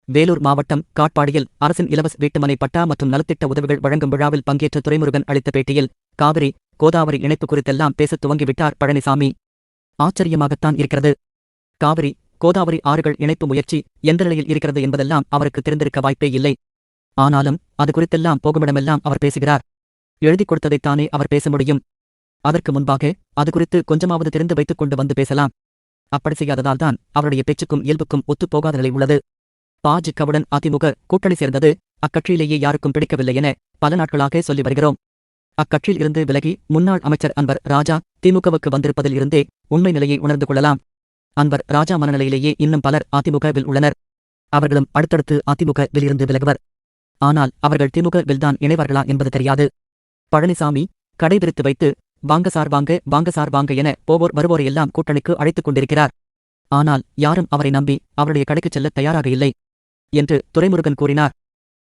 வேலூர் மாவட்டம் காட்பாடியில் அரசின் இலவச வீட்டுமனை பட்டா மற்றும் நலத்திட்ட உதவிகள் வழங்கும் விழாவில் பங்கேற்ற துரைமுருகன் அளித்த பேட்டியில் காவிரி கோதாவரி இணைப்பு குறித்தெல்லாம் பேசத் துவங்கிவிட்டார் பழனிசாமி. ஆச்சரியமாகத்தான் இருக்கிறது. காவிரி கோதாவரி ஆறுகள் இணைப்பு முயற்சி எந்த நிலையில் இருக்கிறது என்பதெல்லாம் அவருக்கு தெரிந்திருக்க வாய்ப்பே இல்லை. ஆனாலும் அது குறித்தெல்லாம் போகுமிடமெல்லாம் அவர் பேசுகிறார். எழுதிக் கொடுத்ததைத்தானே அவர் பேச முடியும். அதற்கு முன்பாக அது குறித்து கொஞ்சமாவது தெரிந்து வைத்துக் கொண்டு வந்து பேசலாம். அப்படி செய்யாததால்தான் அவருடைய பேச்சுக்கும் இயல்புக்கும் ஒத்துப்போகாத நிலை உள்ளது. பாஜகவுடன் அதிமுக கூட்டணி சேர்ந்தது அக்கட்சியிலேயே யாருக்கும் பிடிக்கவில்லை என பல நாட்களாக சொல்லி வருகிறோம். அக்கட்சியில் இருந்து விலகி முன்னாள் அமைச்சர் அன்வர் ராஜா திமுகவுக்கு வந்திருப்பதில் இருந்தே உண்மை நிலையை உணர்ந்து கொள்ளலாம். அன்வர் ராஜா மனநிலையிலேயே இன்னும் பலர் அதிமுகவில் உள்ளனர். அவர்களும் அடுத்தடுத்து அதிமுகவில் இருந்து விலகுவர். ஆனால் அவர்கள் திமுகவில்தான் இணைவார்களா என்பது தெரியாது. பழனிசாமி கடைபிடித்து வைத்து வாங்க சார் வாங்க வாங்க சார் வாங்க என போவோர் வருவோரையெல்லாம் கூட்டணிக்கு அழைத்துக் கொண்டிருக்கிறார். ஆனால் யாரும் அவரை நம்பி அவருடைய கடைக்குச் செல்ல தயாராக இல்லை என்று துரைமுருகன் கூறினார்.